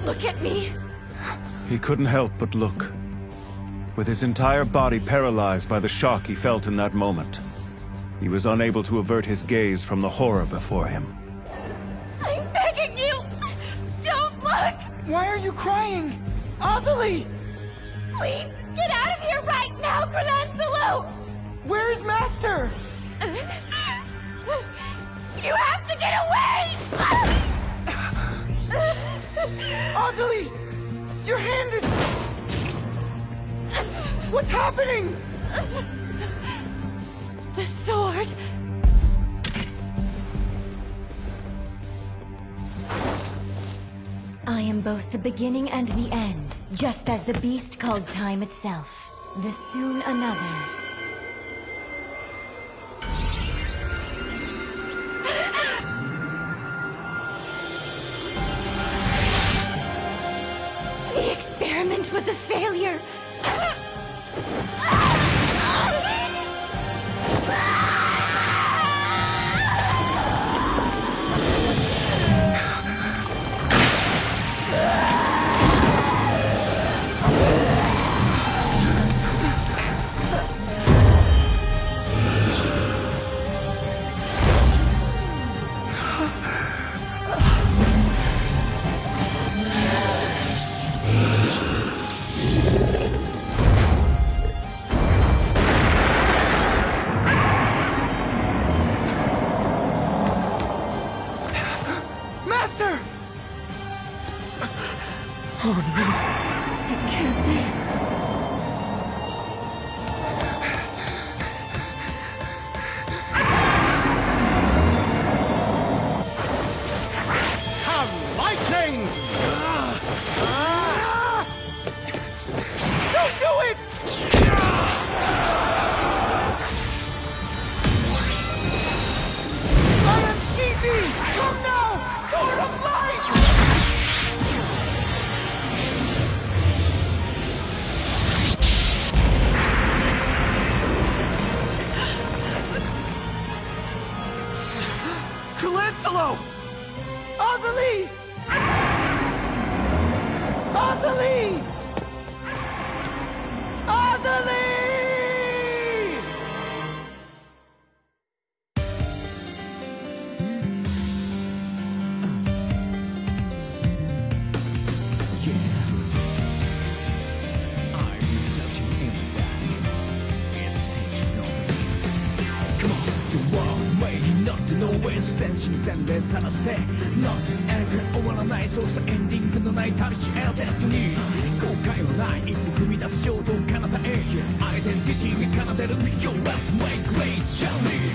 Look at me. He couldn't help but look. With his entire body paralyzed by the shock he felt in that moment, he was unable to avert his gaze from the horror before him. I'm begging you! Don't look! Why are you crying? Azalee! Please, get out of here right now, Grelansalo! Where is Master? You have to get away! Azalee! Your hand is... What's happening? The sword... I am both the beginning and the end, just as the beast called time itself. The soon another. The experiment was a failure. Master! Oh no, it can't be. Lightning! Don't do it! I am Sheepy! Come now! Sword of Light! Grelansalo! Azalee! Azalee! Azalee!で探して Nothing ever 終わらないそうさエンディングのない旅路へのデスティニー後悔はない一歩踏み出す衝動彼方へアイデンティティが奏でる Yo let's make great journey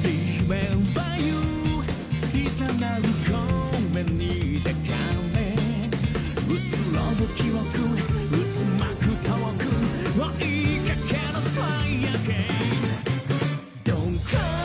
Remember you 誘なる声に抱かれ移ろう記憶渦巻く遠く追いかけるタイヤゲイ Don't cry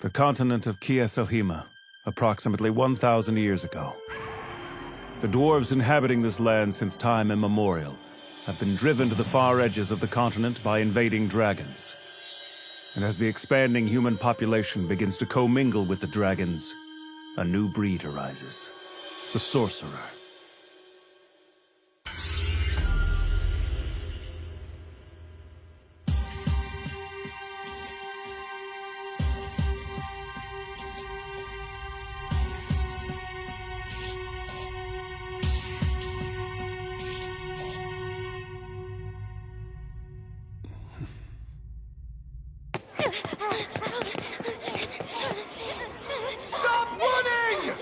The continent of Kia-Selhima, approximately 1,000 years ago. The dwarves inhabiting this land since time immemorial have been driven to the far edges of the continent by invading dragons. And as the expanding human population begins to commingle with the dragons, a new breed arises. The Sorcerer. Stop running!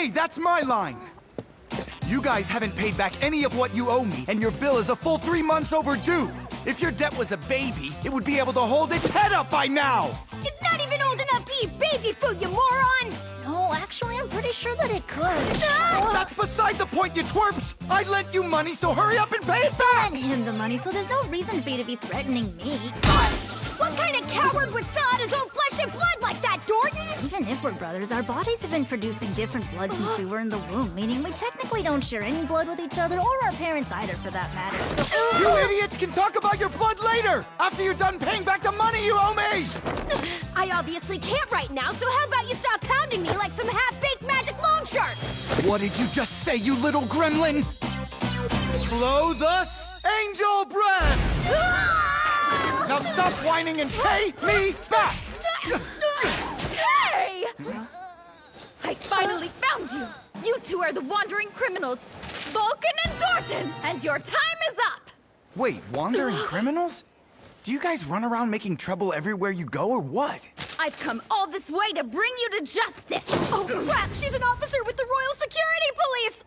Hey, that's my line! You guys haven't paid back any of what you owe me, and your bill is a full 3 months overdue! If your debt was a baby, it would be able to hold its head up by now! It's not even old enough to eat baby food, you moron! No, actually, I'm pretty sure that it could. That's beside the point, you twerps! I lent you money, so hurry up and pay it back! Lend him the money, so there's no reason for you to be threatening me. What kind of coward would sell out his own flesh and blood like that, Dorgan? Even if we're brothers, our bodies have been producing different blood since we were in the womb, meaning we technically don't share any blood with each other or our parents either, for that matter. So, You idiots can talk about your blood later! After you're done paying back the money you owe me! I obviously can't right now, so how about you stop pounding me like some half-baked magic loanshark? What did you just say, you little gremlin? Blow thus, angel breath! Now stop whining and pay me back! Hey! I finally found you! You two are the wandering criminals, Vulcan and Dorton, and your time is up! Wait, wandering criminals? Do you guys run around making trouble everywhere you go, or what? I've come all this way to bring you to justice! Oh crap, she's an officer with the Royal Security Police!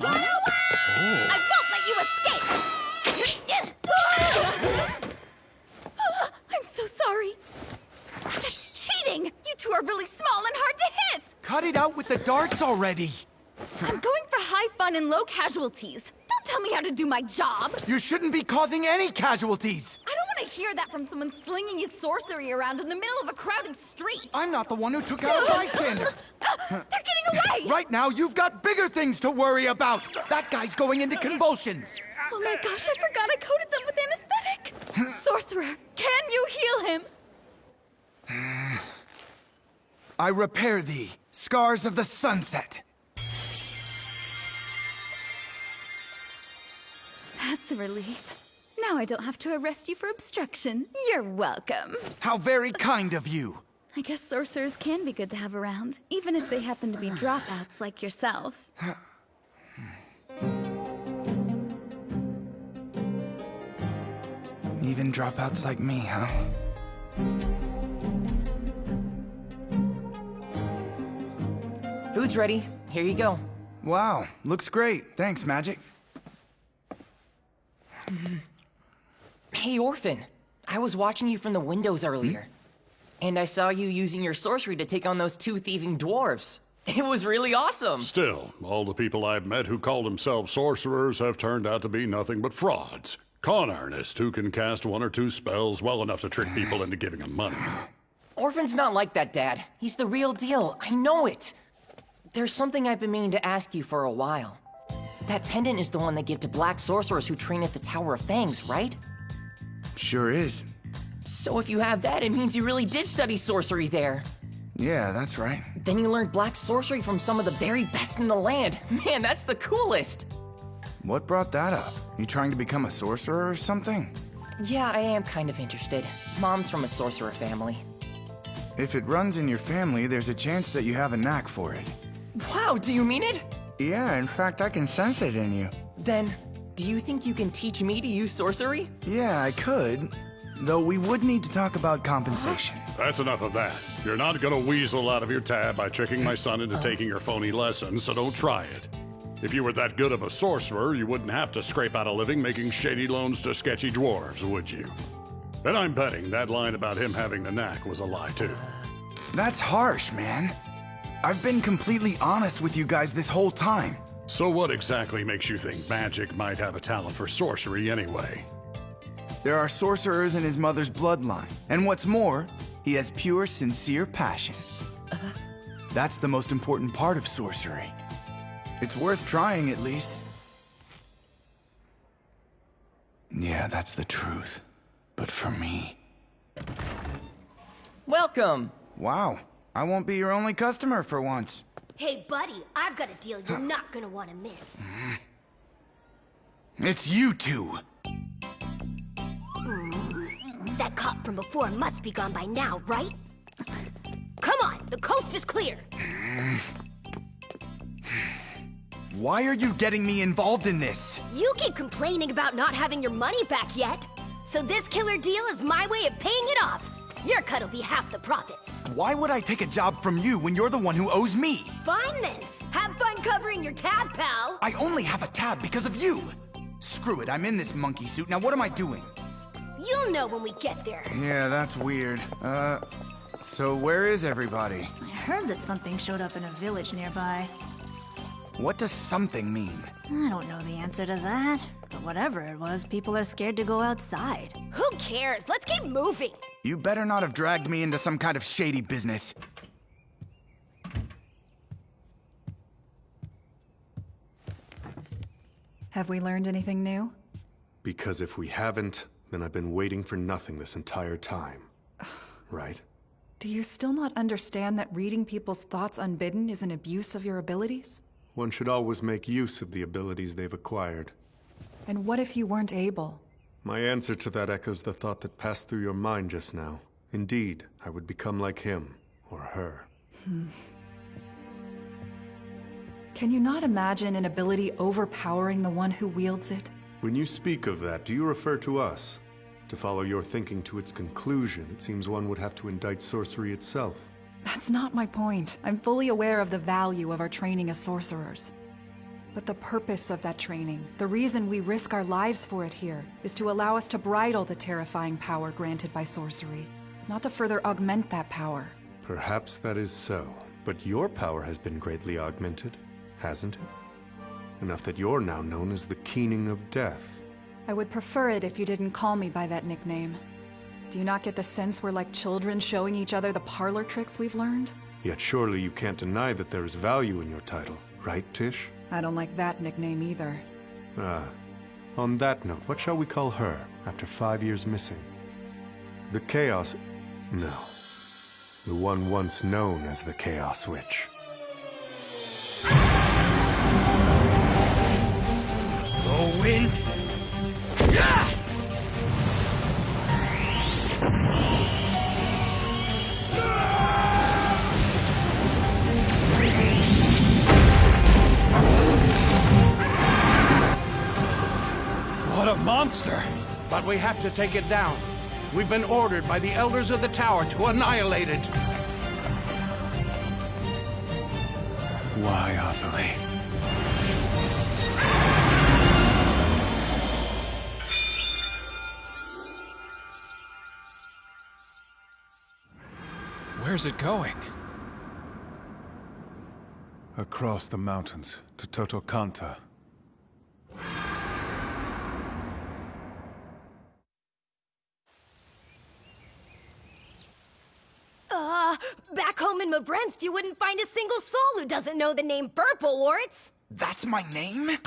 Run away! I won't let you escape! I'm so sorry. That's cheating! You two are really small and hard to hit! Cut it out with the darts already! I'm going for high fun and low casualties. Don't tell me how to do my job! You shouldn't be causing any casualties! I don't want to hear that from someone slinging his sorcery around in the middle of a crowded street! I'm not the one who took out a bystander! They're getting away! Right now, you've got bigger things to worry about! That guy's going into convulsions! Oh my gosh, I forgot I coated them with anesthetic! Sorcerer, can you heal him? I repair thee, scars of the sunset! That's a relief. Now I don't have to arrest you for obstruction. You're welcome. How very kind of you! I guess sorcerers can be good to have around, even if they happen to be dropouts like yourself. Even dropouts like me, huh? Food's ready. Here you go. Wow, looks great. Thanks, Magic. Hey, Orphan. I was watching you from the windows earlier. And I saw you using your sorcery to take on those two thieving dwarves. It was really awesome. Still, all the people I've met who call themselves sorcerers have turned out to be nothing but frauds. Con artists who can cast one or two spells well enough to trick people into giving them money. Orphan's not like that, Dad. He's the real deal. I know it. There's something I've been meaning to ask you for a while. That pendant is the one they give to black sorcerers who train at the Tower of Fangs, right? Sure is. So if you have that, it means you really did study sorcery there. Yeah, that's right. Then you learned black sorcery from some of the very best in the land. Man, that's the coolest. What brought that up? You trying to become a sorcerer or something? Yeah, I am kind of interested. Mom's from a sorcerer family. If it runs in your family, there's a chance that you have a knack for it. Wow, do you mean it? Yeah, in fact, I can sense it in you. Then, do you think you can teach me to use sorcery? Yeah, I could. Though we would need to talk about compensation. That's enough of that. You're not gonna weasel out of your tab by tricking my son into taking your phony lessons, so don't try it. If you were that good of a sorcerer, you wouldn't have to scrape out a living making shady loans to sketchy dwarves, would you? And I'm betting that line about him having the knack was a lie, too. That's harsh, man. I've been completely honest with you guys this whole time. So what exactly makes you think Magic might have a talent for sorcery anyway? There are sorcerers in his mother's bloodline. And what's more, he has pure, sincere passion. That's the most important part of sorcery. It's worth trying, at least. Yeah, that's the truth. But for me... Welcome! Wow, I won't be your only customer for once. Hey, buddy, I've got a deal you're not gonna want to miss. It's you two! That cop from before must be gone by now, right? Come on, the coast is clear. Why are you getting me involved in this? You keep complaining about not having your money back yet. So this killer deal is my way of paying it off. Your cut'll be half the profits. Why would I take a job from you when you're the one who owes me? Fine then. Have fun covering your tab, pal. I only have a tab because of you. Screw it, I'm in this monkey suit. Now what am I doing? You'll know when we get there. Yeah, that's weird. So where is everybody? I heard that something showed up in a village nearby. What does something mean? I don't know the answer to that. But whatever it was, people are scared to go outside. Who cares? Let's keep moving. You better not have dragged me into some kind of shady business. Have we learned anything new? Because if we haven't, then I've been waiting for nothing this entire time. Right? Do you still not understand that reading people's thoughts unbidden is an abuse of your abilities? One should always make use of the abilities they've acquired. And what if you weren't able? My answer to that echoes the thought that passed through your mind just now. Indeed, I would become like him, or her. Can you not imagine an ability overpowering the one who wields it? When you speak of that, do you refer to us? To follow your thinking to its conclusion, it seems one would have to indict sorcery itself. That's not my point. I'm fully aware of the value of our training as sorcerers. But the purpose of that training, the reason we risk our lives for it here, is to allow us to bridle the terrifying power granted by sorcery, not to further augment that power. Perhaps that is so, but your power has been greatly augmented, hasn't it? Enough that you're now known as the Keening of Death. I would prefer it if you didn't call me by that nickname. Do you not get the sense we're like children showing each other the parlor tricks we've learned? Yet surely you can't deny that there is value in your title, right, Tish? I don't like that nickname either. On that note, what shall we call her after 5 years missing? The Chaos... No. The one once known as the Chaos Witch. The wind. What a monster! But we have to take it down. We've been ordered by the Elders of the Tower to annihilate it. Why, Azalee? Where's it going? Across the mountains to Totokanta. Back home in Mabrenst, you wouldn't find a single soul who doesn't know the name Burplewarts. That's my name?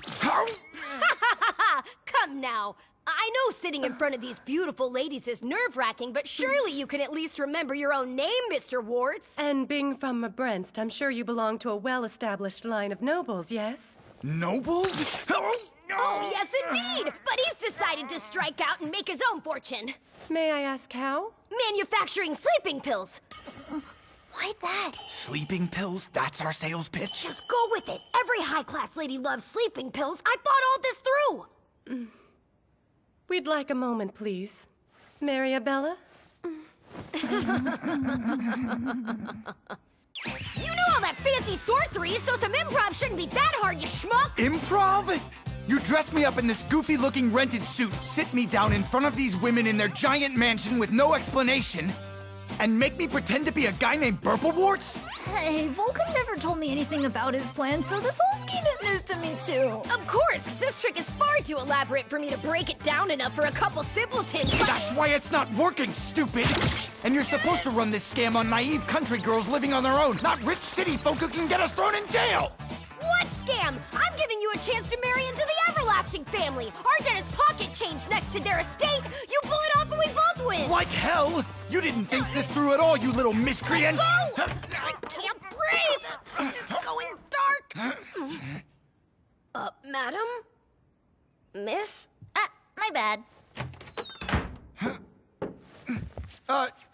Come now. I know sitting in front of these beautiful ladies is nerve-wracking, but surely you can at least remember your own name, Mr. Warts. And being from Mabrenst, I'm sure you belong to a well-established line of nobles, yes? Nobles? Oh, yes, indeed! But he's decided to strike out and make his own fortune. May I ask how? Manufacturing sleeping pills. Why that? Sleeping pills? That's our sales pitch? Just go with it. Every high-class lady loves sleeping pills. I thought all this through. We'd like a moment, please. Mariabella? You know all that fancy sorcery, so some improv shouldn't be that hard, you schmuck! Improv? You dress me up in this goofy-looking rented suit, sit me down in front of these women in their giant mansion with no explanation, and make me pretend to be a guy named Burplewarts? Hey, Vulcan never told me anything about his plan, so this whole scheme is news to me too. Of course, 'cause this trick is far too elaborate for me to break it down enough for a couple simpletons. That's why it's not working, stupid! And you're supposed to run this scam on naive country girls living on their own, not rich city folk who can get us thrown in jail! What scam? I'm giving you a chance to marry into the Everlasting family. Our dad is pocket change next to their estate. You pull it off and we both win. Like hell! You didn't think this through at all, you little miscreant! Go! I can't breathe! It's going dark! Madam? Miss? My bad.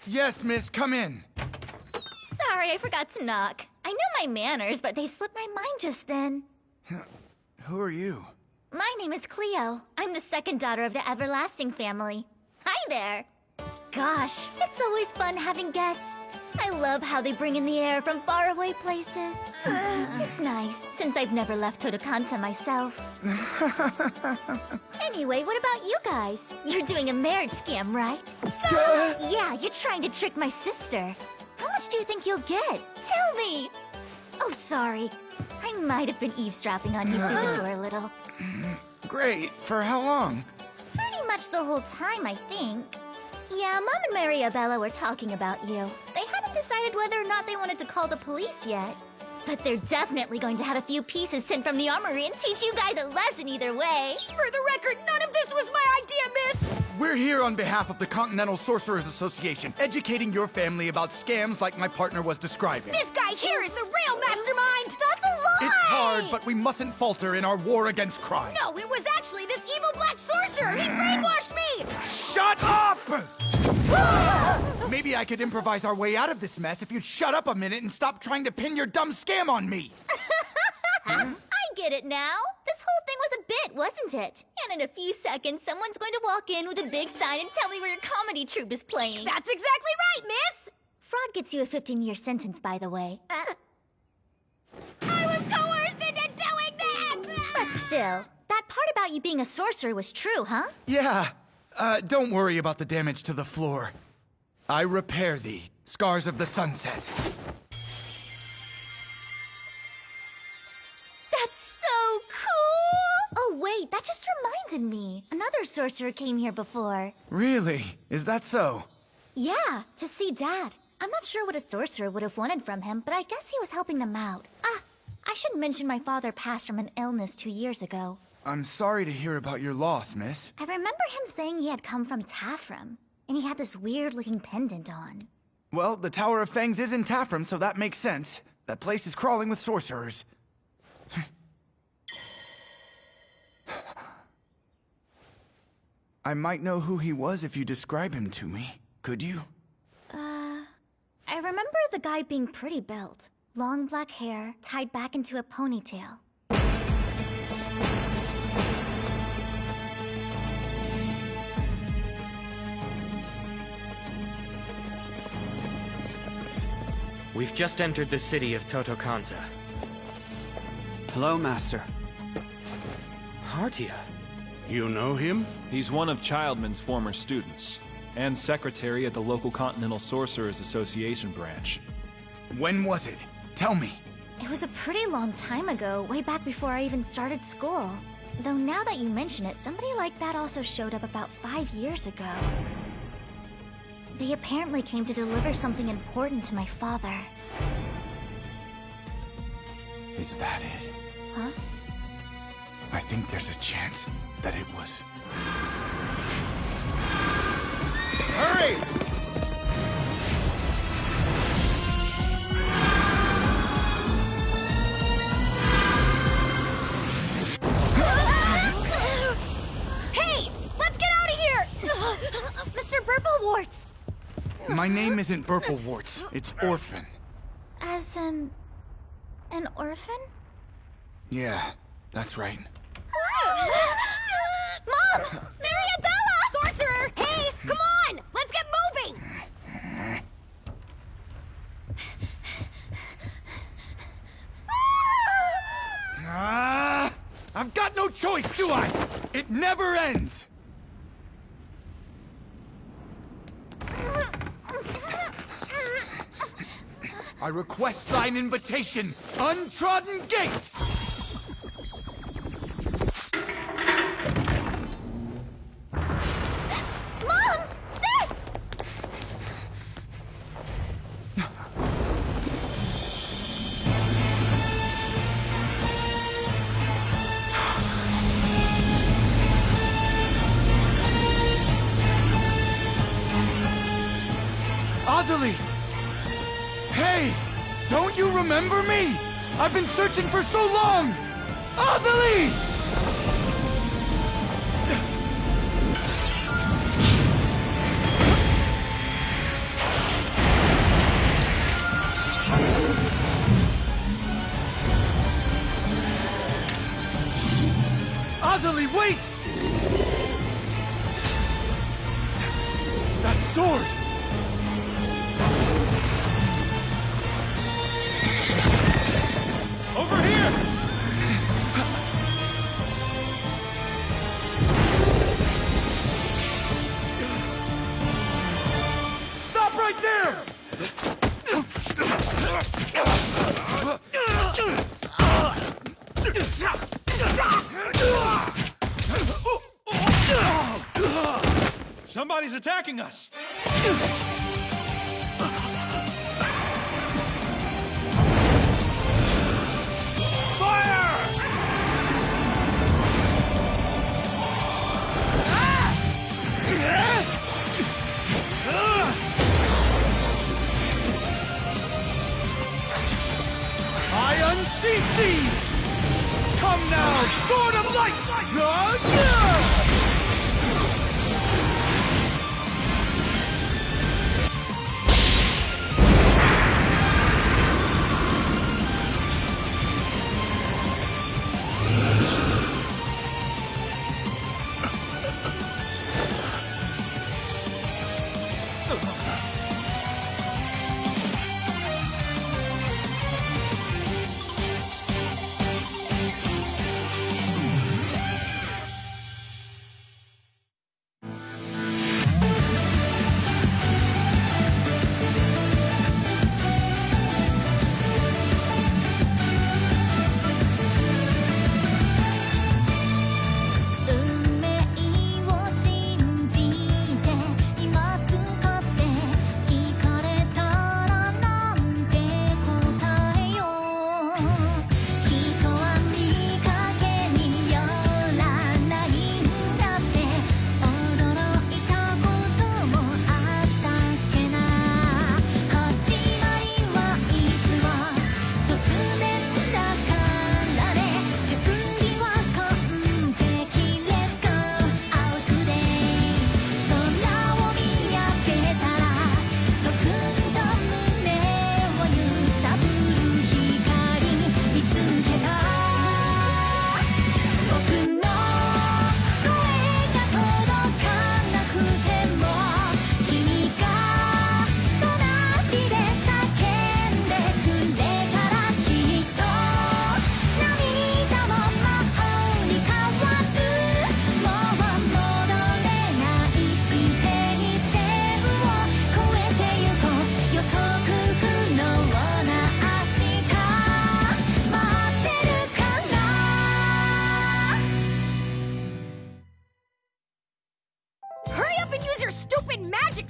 Yes, miss, come in. Sorry, I forgot to knock. I knew my manners, but they slipped my mind just then. Who are you? My name is Cleo. I'm the second daughter of the Everlasting family. Hi there. Gosh, it's always fun having guests. I love how they bring in the air from faraway places. It's nice, since I've never left Totokanta myself. Anyway, what about you guys? You're doing a marriage scam, right? Yeah, you're trying to trick my sister. How much do you think you'll get? Tell me! Oh, sorry. I might have been eavesdropping on you through the door a little. Great. For how long? Pretty much the whole time, I think. Yeah, Mom and Mariabella were talking about you. They hadn't decided whether or not they wanted to call the police yet. But they're definitely going to have a few pieces sent from the armory and teach you guys a lesson either way. For the record, none of this was my idea, miss! We're here on behalf of the Continental Sorcerers Association, educating your family about scams like my partner was describing. This guy here is the real mastermind! That's a lie! It's hard, but we mustn't falter in our war against crime. No, it was actually this evil black sorcerer! He brainwashed me! Shut up! Maybe I could improvise our way out of this mess if you'd shut up a minute and stop trying to pin your dumb scam on me. I get it now. This whole thing was a bit, wasn't it? And in a few seconds, someone's going to walk in with a big sign and tell me where your comedy troupe is playing. That's exactly right, miss! Fraud gets you a 15-year sentence, by the way. I was coerced into doing this! But still, that part about you being a sorcerer was true, huh? Yeah. Don't worry about the damage to the floor. I repair thee, Scars of the Sunset. That's so cool! Oh, wait, that just reminded me. Another sorcerer came here before. Really? Is that so? Yeah, to see Dad. I'm not sure what a sorcerer would have wanted from him, but I guess he was helping them out. I should mention my father passed from an illness 2 years ago. I'm sorry to hear about your loss, miss. I remember him saying he had come from Tafram, and he had this weird-looking pendant on. Well, the Tower of Fangs is in Tafram, so that makes sense. That place is crawling with sorcerers. I might know who he was if you describe him to me. Could you? I remember the guy being pretty built. Long black hair, tied back into a ponytail. We've just entered the city of Totokanta. Hello, Master. Hartia. You know him? He's one of Childman's former students, and secretary at the local Continental Sorcerers Association branch. When was it? Tell me. It was a pretty long time ago, way back before I even started school. Though now that you mention it, somebody like that also showed up about 5 years ago. They apparently came to deliver something important to my father. Is that it? Huh? I think there's a chance that it was... Hurry! Hey! Let's get out of here! Mr. Burplewarts! My name isn't Burplewarts, it's Orphan. As an orphan? Yeah, that's right. Mom! Mariabella! Sorcerer! Hey, come on! Let's get moving! I've got no choice, do I? It never ends! I request thine invitation, untrodden gate! Mom! Sis! Azalee! Hey! Don't you remember me? I've been searching for so long! Azalee! Azalee, wait! That sword! body's attacking us! I unsheath thee! Come now, Sword of Light!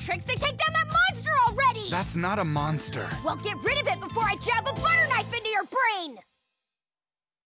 tricks to take down that monster already! That's not a monster. Well, get rid of it before I jab a butter knife into your brain!